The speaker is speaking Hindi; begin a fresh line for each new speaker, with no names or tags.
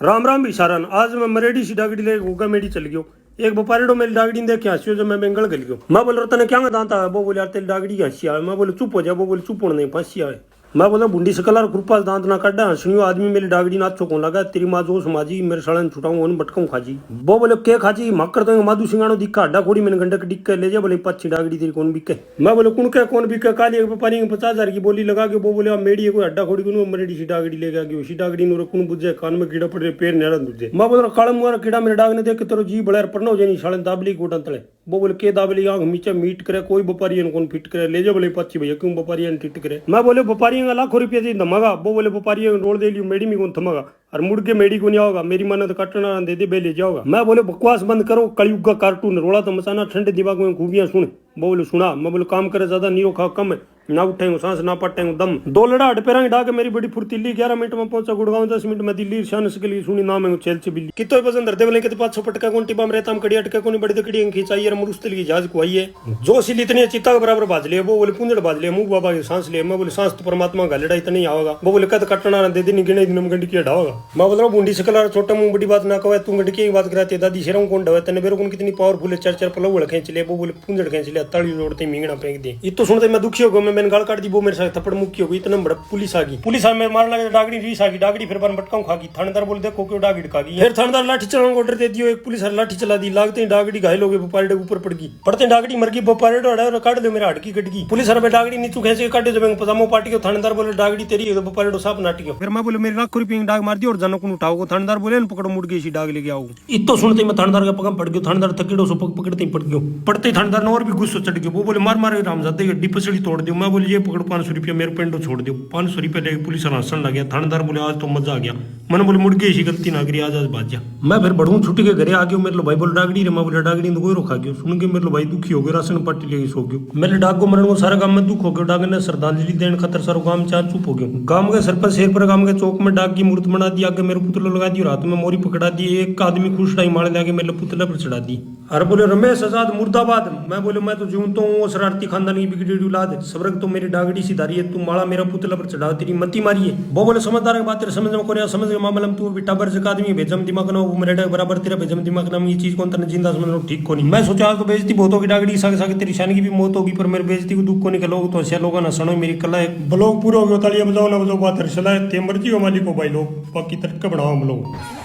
राम राम बिसारन। आज मैं मरेडी सी डागड़ी ले होगा मेरी चल गयो। एक बपारेडो मेरी डागड़ी ने देख हंसियो जो मैं बेंगल गल गयो। मैं बोल रहा तने क्या दांता है? वो बोले यार तेरी डागड़ी की हंसी आवे। मैं बोले चुप हो जा। वो बोले चुप होने नहीं फंसी आवे। मैं बोला बुंडी से कलर कृपा दांत ना काटा हंसनियो आदमी मेरी डागड़ी नाच चुको लगा तेरी माँ जो समाजी मेरे सालन छुटाऊं ओन बटकाऊं खाजी। वो बोले के खाजी मक्कर तो माधु सिंगानो दिखा अड्डा खोड़ी मैंने गंडक डिक के ले जा। बोले पच्ची डागड़ी तेरी कौन बिके? मैं बोले कौन बिके? काली एक व्यापारी 50,000 की बोली लगा के वो बोले आप मेड़ी कोई अड्डा खोड़ी को मरेडी सी डागड़ी ले गया सी डागड़ी नु कौन बुझे कान में कीड़ा पड़े पैर नेड़ा दूजे। मैं बोल काला मुआरा कीड़ा मेरे डाग ने देख के तेरो जी बड़े पड़ना हो जानी सालन दाबली गोटन तले। वो बोले के दाबली आंख मीचे मीट करे कोई व्यापारी कौन फिट करे ले जा। बोले पच्ची भैया क्यों व्यापारी टिट करे? मैं बोले व्यापारी लाखों रुपये दी धमागा। वो बोले व्यापारी रोड दे लियो मेडी में कौन थमागा और मुड़ के मेडी को नहीं आओगा मेरी मन तो कटना दे दे बेले जाओगा। मैं बोले बकवास बंद करो कलयुग का कार्टून रोड़ा तो मचाना ठंडे दिमाग में खूबियां सुन। वो बोले सुना। मैं बोले काम करे ज्यादा नीरो खा कम है ना उठेंगे सांस ना पटेंगे दम। दो लड़ा हट पेरा डाके मेरी बड़ी फुर्तीली 11 मिनट में पहुंचा गुड़गांव 10 मिनट में दिल्ली शान के लिए सुनी नाम है चेल से बिल्ली कितो पसंद करते बोले कितने 500 पटका कौन टिपा में रहता हम कड़ी अटका कोनी बड़ी दकड़ी खिंचाई और मुरुस्तल की जहाज को आई है जो सिल इतनी चिता के बराबर बाज लिया। वो बोले पुंजड़ बाज लिया मुंह बाबा की सांस लिया। मैं बोले सांस तो परमात्मा का लड़ा इतना ही आएगा। वो बोले कद कटना दे दिन गिने दिन में गंडी की हटाओगा। मैं बोल रहा हूँ बूंदी से कलर छोटा मुंह बड़ी बात ना कहे तू गंडी की बात कराती दादी शेरों कौन डवे तेने बेरो कौन कितनी पावरफुल है चर पलव खींच लिया। वो बोले पुंजड़ खींच लिया तड़ी जोड़ते मींगना फेंक दे। ये तो सुनते मैं दुखी हो गया। मैंने गाल काट दी वो मेरे साथ थप्पड़ मुक्की हो गई इतना बड़ा पुलिस आ गई। पुलिस आ मेरे मारने लगे डागड़ी रीस आ गई डागड़ी फिर बार बटकाऊं खा गई। थानेदार बोले देखो क्यों डागड़ी खा गई। फिर थानेदार लाठी चलाने को ऑर्डर दे दियो। एक पुलिस लाठी चला दी लागते ही डागड़ी घायल हो गए व्यापारी ऊपर पड़ गई पड़ते डागड़ी मर गई व्यापारी अड़ा काट दो मेरा हड़की कट गई। पुलिस में डागड़ी नीचू खेचे काटे जब पजामो पार्टी को थानेदार बोले डागड़ी तेरी है व्यापारी साफ नाटी हो। फिर मैं बोले मेरे लाखों रुपये डाग मार दी और जानो को उठाओ। थानेदार बोले पकड़ो मुड़ गई डाग लेके आओ। इतो सुनते मैं थानेदार का पगम पड़ गया। थानेदार थकेड़ो सो पकड़ते ही पड़ गयो। पड़ते ही थानेदार ने और भी गुस्सा चढ़ गया। वो बोले मार मार रामजादे गड्डी पसड़ी तोड़ दो। मैं बोले ये पकड़ो 500 रुपया मेरे पेंडो छोड़ दो। 500 रुपया लेके पुलिस हंसन लग गया। थानेदार बोले आज तो मजा आ गया। मैंने बोले मुड़ गई गलती ना करी आज बाज जा। मैं फिर बढ़ू छुट्टी के घरे आ गया। मेरे लो भाई बोले डागड़ी रे। मैं बोले डागड़ी तो कोई रोका गयो। सुन के मेरे लो भाई दुखी हो गए राशन पार्टी लेके सो गयो। मेरे डाक को मरण को सारा गांव में दुख हो गया। डाक ने श्रद्धांजलि देने खातर सारो गांव चार चुप हो गयो। गांव के सरपंच शेर पर गांव के चौक में डाक की मूर्ति बना दी। आगे मेरे पुतला लगा दी। रात में मोरी पकड़ा दी। एक आदमी खुश रही मारे लाके मेरे पुतला पर चढ़ा दी। अरे बोले रमेश आजाद मुर्दाबाद। मैं बोले मैं तो जीवन तो हूँ शरारती खानदान की बिगड़ी औलाद सबरक तो मेरी डागड़ी सी धारी है। तू माला मेरा पुतला पर चढ़ा तेरी मती मारी है। वो बोले समझदार की बात तेरे समझ में कोरिया समझ मामला तू बेटा बर्ज का आदमी भेजम दिमाग ना वो मेरे बराबर तेरा भेजम दिमाग ना ये चीज कौन तेने जिंदा समझ लो ठीक को नहीं। मैं सोचा तो बेइज्जती बहुत होगी डागड़ी सागे सागे तेरी शान की भी मौत होगी पर मेरे बेइज्जती को दुख को नहीं लोग तो ऐसे लोग ना सुनो मेरी कला है ब्लॉग पूरा हो गया तालियां बजाओ ना बजाओ बात चला ते मर्जी हो मालिक को भाई लोग बाकी तरीका बढ़ाओ हम लोग।